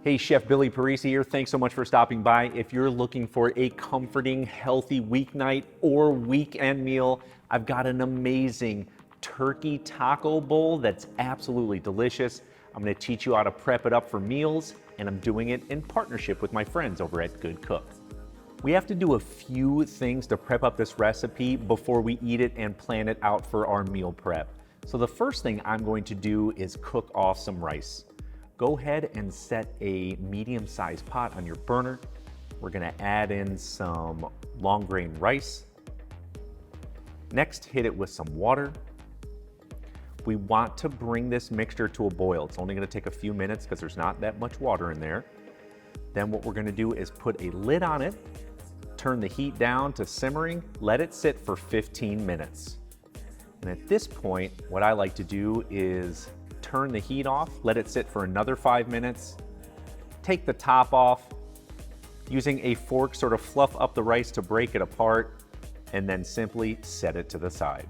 Hey, Chef Billy Parisi here. Thanks so much for stopping by. If you're looking for a comforting, healthy weeknight or weekend meal, I've got an amazing turkey taco bowl that's absolutely delicious. I'm gonna teach you how to prep it up for meals, and I'm doing it in partnership with my friends over at Good Cook. We have to do a few things to prep up this recipe before we eat it and plan it out for our meal prep. So the first thing I'm going to do is cook off some rice. Go ahead and set a medium-sized pot on your burner. We're gonna add in some long grain rice. Next, hit it with some water. We want to bring this mixture to a boil. It's only gonna take a few minutes because there's not that much water in there. Then what we're gonna do is put a lid on it, turn the heat down to simmering, let it sit for 15 minutes. And at this point, what I like to do is turn the heat off, let it sit for another 5 minutes, take the top off, using a fork sort of fluff up the rice to break it apart, and then simply set it to the side.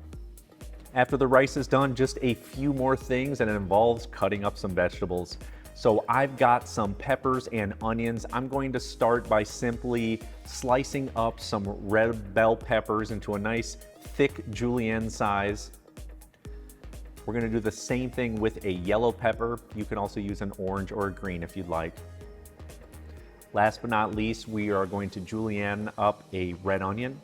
After the rice is done, just a few more things, and it involves cutting up some vegetables. So I've got some peppers and onions. I'm going to start by simply slicing up some red bell peppers into a nice thick julienne size. We're gonna do the same thing with a yellow pepper. You can also use an orange or a green if you'd like. Last but not least, we are going to julienne up a red onion.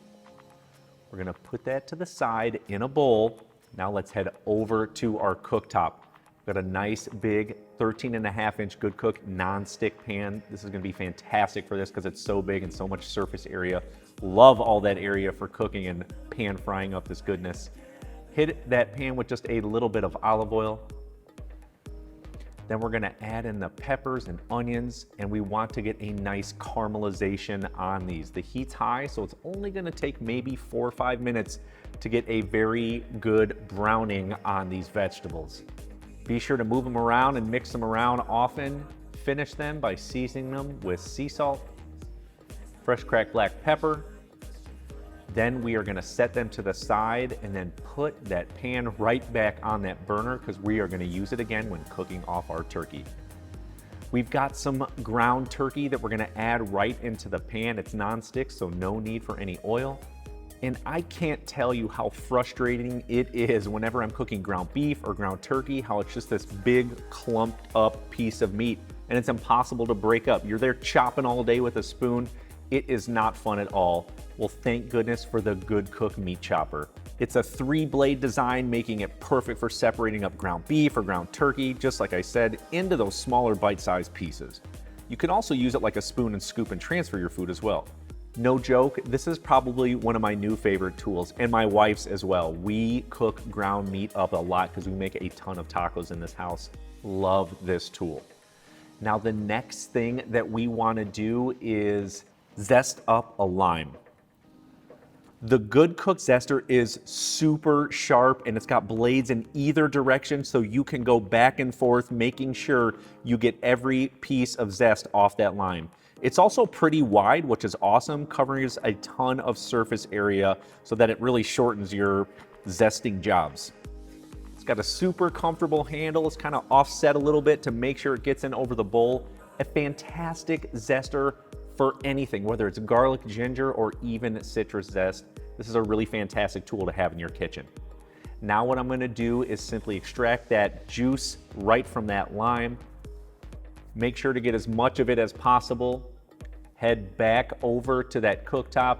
We're gonna put that to the side in a bowl. Now let's head over to our cooktop. We've got a nice big 13.5-inch Good Cook non-stick pan. This is gonna be fantastic for this because it's so big and so much surface area. Love all that area for cooking and pan frying up this goodness. Hit that pan with just a little bit of olive oil. Then we're gonna add in the peppers and onions, and we want to get a nice caramelization on these. The heat's high, so it's only gonna take maybe 4 or 5 minutes to get a very good browning on these vegetables. Be sure to move them around and mix them around often. Finish them by seasoning them with sea salt, fresh cracked black pepper. Then we are gonna set them to the side and then put that pan right back on that burner because we are gonna use it again when cooking off our turkey. We've got some ground turkey that we're gonna add right into the pan. It's non-stick, so no need for any oil. And I can't tell you how frustrating it is whenever I'm cooking ground beef or ground turkey, how it's just this big clumped up piece of meat and it's impossible to break up. You're there chopping all day with a spoon. It is not fun at all. Well, thank goodness for the Good Cook meat chopper. It's a 3-blade design, making it perfect for separating up ground beef or ground turkey, just like I said, into those smaller bite-sized pieces. You can also use it like a spoon and scoop and transfer your food as well. No joke, this is probably one of my new favorite tools, and my wife's as well. We cook ground meat up a lot because we make a ton of tacos in this house. Love this tool. Now the next thing that we want to do is zest up a lime. The Good Cook Zester is super sharp and it's got blades in either direction so you can go back and forth making sure you get every piece of zest off that lime. It's also pretty wide, which is awesome, covering a ton of surface area so that it really shortens your zesting jobs. It's got a super comfortable handle. It's kind of offset a little bit to make sure it gets in over the bowl. A fantastic zester for anything, whether it's garlic, ginger, or even citrus zest. This is a really fantastic tool to have in your kitchen. Now what I'm gonna do is simply extract that juice right from that lime. Make sure to get as much of it as possible. Head back over to that cooktop,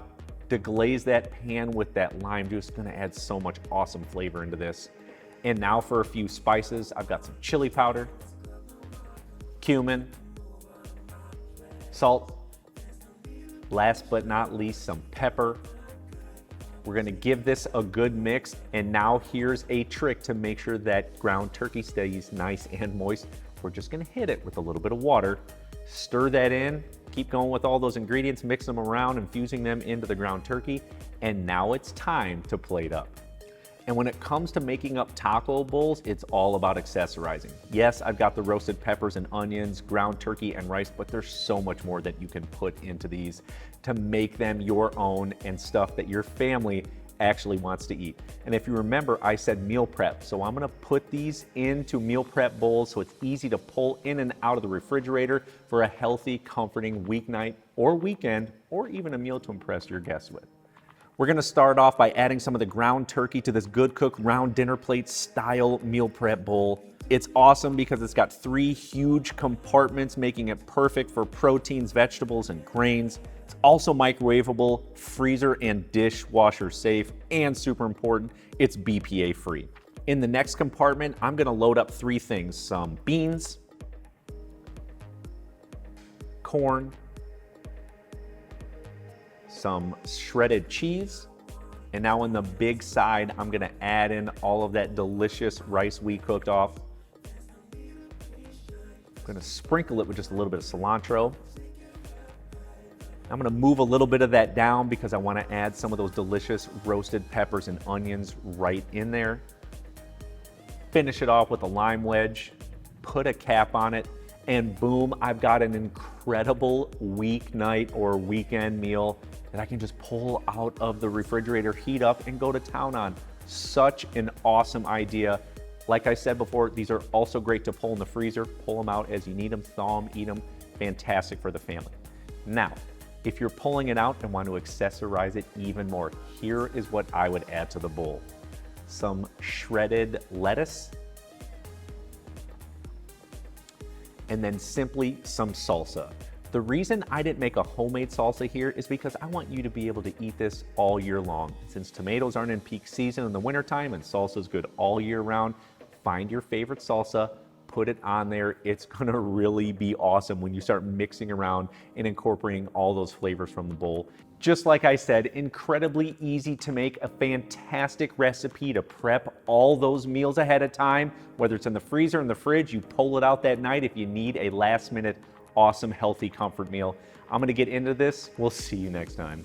deglaze that pan with that lime juice. It's gonna add so much awesome flavor into this. And now for a few spices. I've got some chili powder, cumin, salt, last but not least, some pepper. We're gonna give this a good mix, and now here's a trick to make sure that ground turkey stays nice and moist. We're just gonna hit it with a little bit of water, stir that in, keep going with all those ingredients, mix them around, infusing them into the ground turkey, and now it's time to plate up. And when it comes to making up taco bowls, it's all about accessorizing. Yes, I've got the roasted peppers and onions, ground turkey and rice, but there's so much more that you can put into these to make them your own and stuff that your family actually wants to eat. And if you remember, I said meal prep. So I'm gonna put these into meal prep bowls so it's easy to pull in and out of the refrigerator for a healthy, comforting weeknight or weekend, or even a meal to impress your guests with. We're gonna start off by adding some of the ground turkey to this Good Cook round dinner plate style meal prep bowl. It's awesome because it's got 3 huge compartments, making it perfect for proteins, vegetables, and grains. It's also microwavable, freezer and dishwasher safe, and super important, it's BPA free. In the next compartment, I'm gonna load up 3 things: some beans, corn, some shredded cheese, and now on the big side, I'm gonna add in all of that delicious rice we cooked off. I'm gonna sprinkle it with just a little bit of cilantro. I'm gonna move a little bit of that down because I wanna add some of those delicious roasted peppers and onions right in there. Finish it off with a lime wedge, put a cap on it, and boom, I've got an incredible weeknight or weekend meal that I can just pull out of the refrigerator, heat up, and go to town on. Such an awesome idea. Like I said before, these are also great to pull in the freezer. Pull them out as you need them, thaw them, eat them. Fantastic for the family. Now, if you're pulling it out and want to accessorize it even more, here is what I would add to the bowl. Some shredded lettuce, and then simply some salsa. The reason I didn't make a homemade salsa here is because I want you to be able to eat this all year long. Since tomatoes aren't in peak season in the wintertime and salsa is good all year round, find your favorite salsa, put it on there. It's gonna really be awesome when you start mixing around and incorporating all those flavors from the bowl. Just like I said, incredibly easy to make, a fantastic recipe to prep all those meals ahead of time. Whether it's in the freezer or in the fridge, you pull it out that night if you need a last minute, awesome, healthy comfort meal. I'm gonna get into this. We'll see you next time.